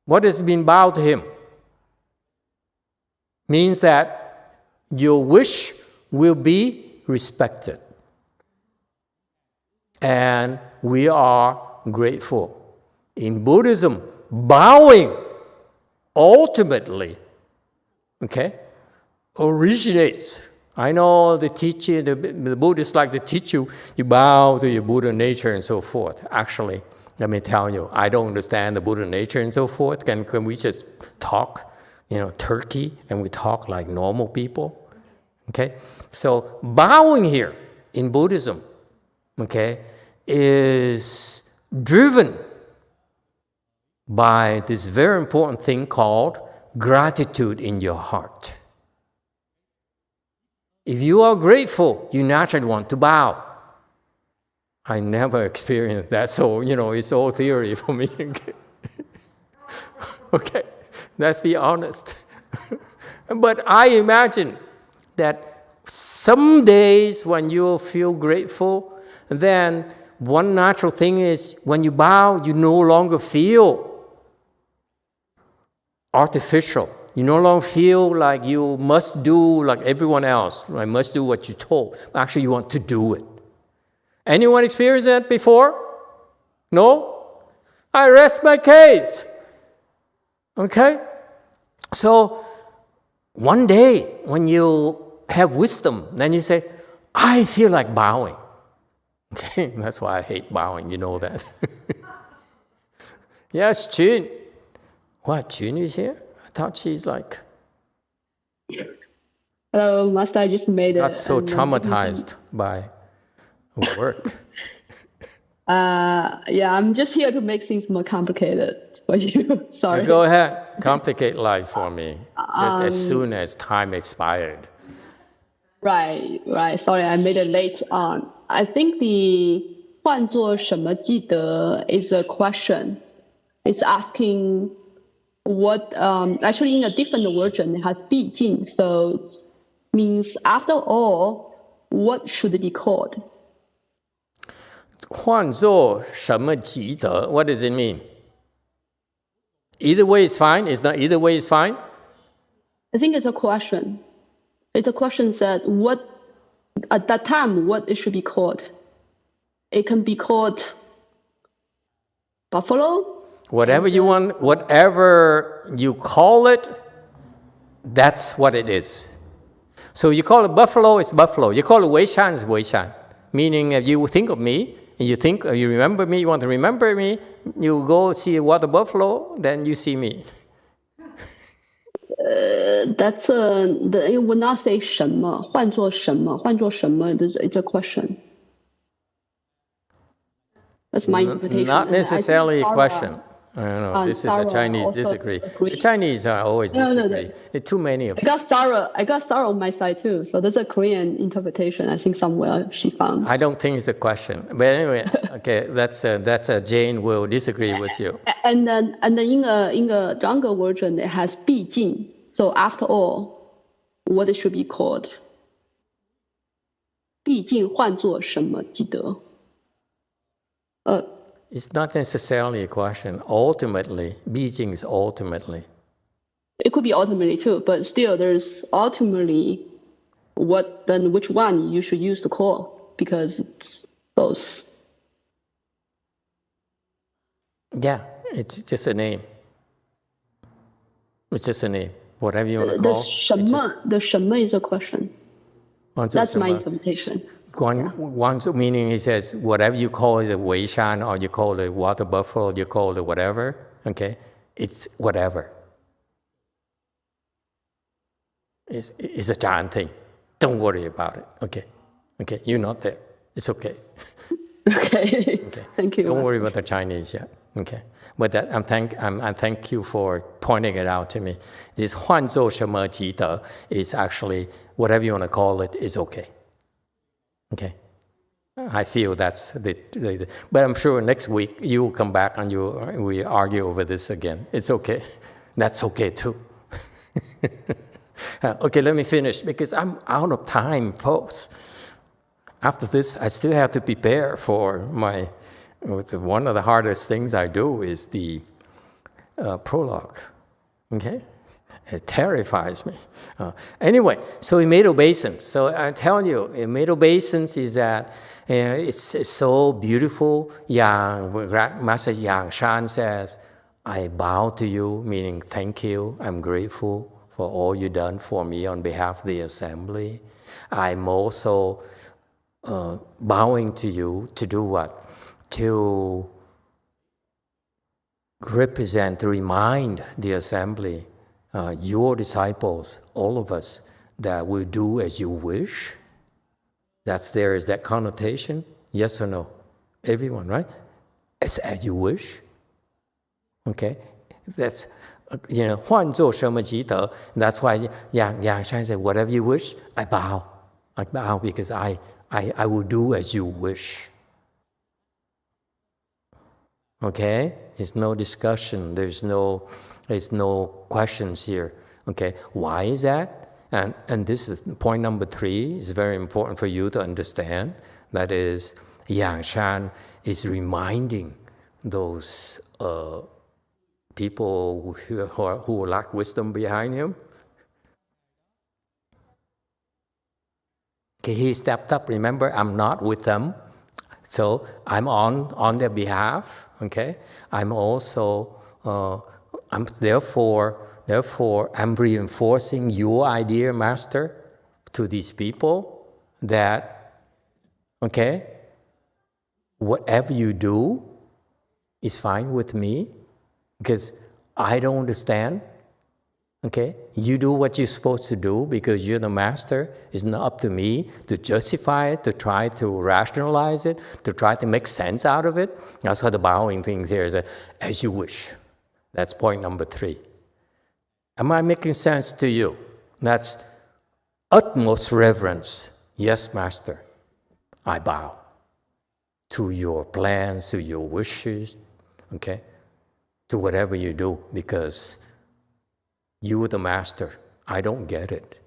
What does mean bow to him? Means that your wish will be respected. And we are grateful. In Buddhism, bowing ultimately, okay, originates. I know the teaching, the Buddhists like to teach you, you bow to your Buddha nature and so forth. Actually, let me tell you, I don't understand the Buddha nature and so forth. Can we just talk Turkey, and we talk like normal people. Okay? So bowing here in Buddhism, okay, is driven by this very important thing called gratitude in your heart. If you are grateful, you naturally want to bow. I never experienced that, so, it's all theory for me. Okay, let's be honest. But I imagine that some days when you feel grateful, then one natural thing is when you bow, you no longer feel artificial. You no longer feel like you must do like everyone else. I must do what you're told. Actually, you want to do it. Anyone experienced that before? No? I rest my case. Okay? So, one day when you have wisdom, then you say, I feel like bowing. Okay? That's why I hate bowing, you know that. Yes, Jun. What, Jun is here? I thought she's like... Hello, Master, I just made it. That's so traumatized by work. Yeah, I'm just here to make things more complicated for you. Sorry. Go ahead. Complicate life for me. Just as soon as time expired. Right. Sorry, I made it late on. I think the 换作什么记得 is a question. It's asking what, actually in a different version, it has 毕竟, so it means after all, what should it be called? 换作什么积德? What does it mean? Either way is fine? Is not either way is fine? I think it's a question. It's a question that what, at that time, what it should be called. It can be called buffalo. Whatever you want, whatever you call it, that's what it is. So you call it buffalo, it's buffalo. You call it Weishan, it's Weishan. Meaning if you think of me, you remember me, you want to remember me, you go see a water buffalo, then you see me. That's it would not say 什么,换作什么,换作什么, it's a question. That's my interpretation. Not necessarily a question. I don't know. This is a Chinese disagree. The Chinese are always disagree. There are too many of them. I got Sarah on my side too. So there's a Korean interpretation. I think somewhere she found. I don't think it's a question. But anyway, okay, that's a Jane will disagree with you. And then in a younger version, it has 毕竟. So after all, what it should be called? 毕竟换作什么记得? It's not necessarily a question. Ultimately, Beijing is ultimately. It could be ultimately too, but still there's ultimately which one you should use to call, because it's both. Yeah, it's just a name. It's just a name. Whatever you want to call. The 什么 is a question. That's my interpretation. One meaning he says, whatever you call it a Weishan, or you call it water buffalo, you call it whatever, okay? It's whatever. It's a giant thing. Don't worry about it, okay? Okay, you're not there. It's okay. Okay. Thank you. Don't worry about the Chinese yet. Okay. But that, I thank you for pointing it out to me. This 换作什么积德 is actually, whatever you want to call it, is okay. Okay, I feel that's but I'm sure next week you will come back and we argue over this again. It's okay. That's okay too. Okay, let me finish because I'm out of time, folks. After this, I still have to prepare for one of the hardest things I do is the prologue. Okay? It terrifies me. Anyway, so in Middle Basins. So I tell you, in Middle Basins is that it's so beautiful. Master Yang Shan says, I bow to you, meaning thank you. I'm grateful for all you've done for me on behalf of the assembly. I'm also bowing to you to do what? To represent, to remind the assembly your disciples, all of us, that will do as you wish? There is that connotation? Yes or no? Everyone, right? It's as you wish. Okay? That's, 换作什么即得. That's why Yang Shan said, whatever you wish, I bow. I bow because I will do as you wish. Okay? There's no discussion. There's no questions here. Okay? Why is that? And this is point number 3. It's very important for you to understand. That is, Yang Shan is reminding those people who lack wisdom behind him. Okay, he stepped up. Remember, I'm not with them. So I'm on their behalf. Okay? I'm also, therefore, I'm reinforcing your idea, Master, to these people that, okay, whatever you do is fine with me because I don't understand. Okay? You do what you're supposed to do because you're the Master. It's not up to me to justify it, to try to rationalize it, to try to make sense out of it. That's why the bowing thing here is as you wish. That's point number 3. Am I making sense to you? That's utmost reverence. Yes, Master. I bow to your plans, to your wishes, okay? To whatever you do, because you are the Master. I don't get it.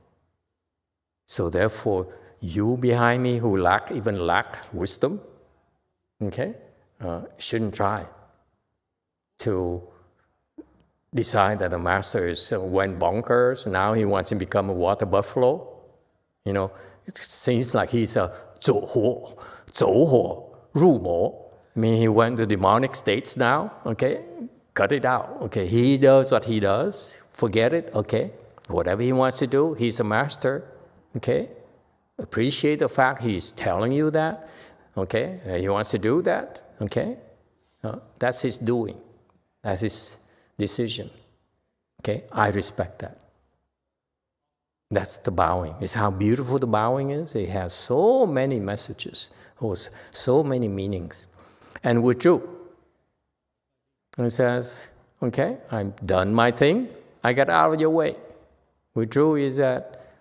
So therefore, you behind me who lack wisdom, okay, shouldn't try to decide that the Master went bonkers. Now he wants to become a water buffalo. It seems like he's a 走火入魔. I mean, he went to demonic states now. Okay, cut it out. Okay, he does what he does. Forget it. Okay, whatever he wants to do, he's a Master. Okay, appreciate the fact he's telling you that. Okay, he wants to do that. Okay, that's his doing. That's his decision. Okay, I respect that. That's the bowing. It's how beautiful the bowing is. It has so many messages, so many meanings. And withdrew. And it says, okay, I've done my thing. I got out of your way. Withdrew is that,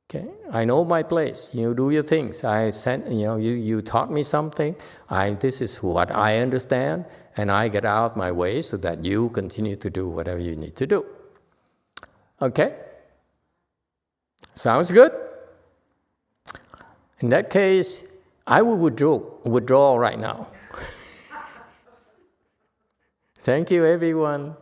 okay, I know my place. You do your things. I sent, you taught me something. This is what I understand. And I get out of my way so that you continue to do whatever you need to do. Okay? Sounds good? In that case, I will withdraw right now. Thank you, everyone.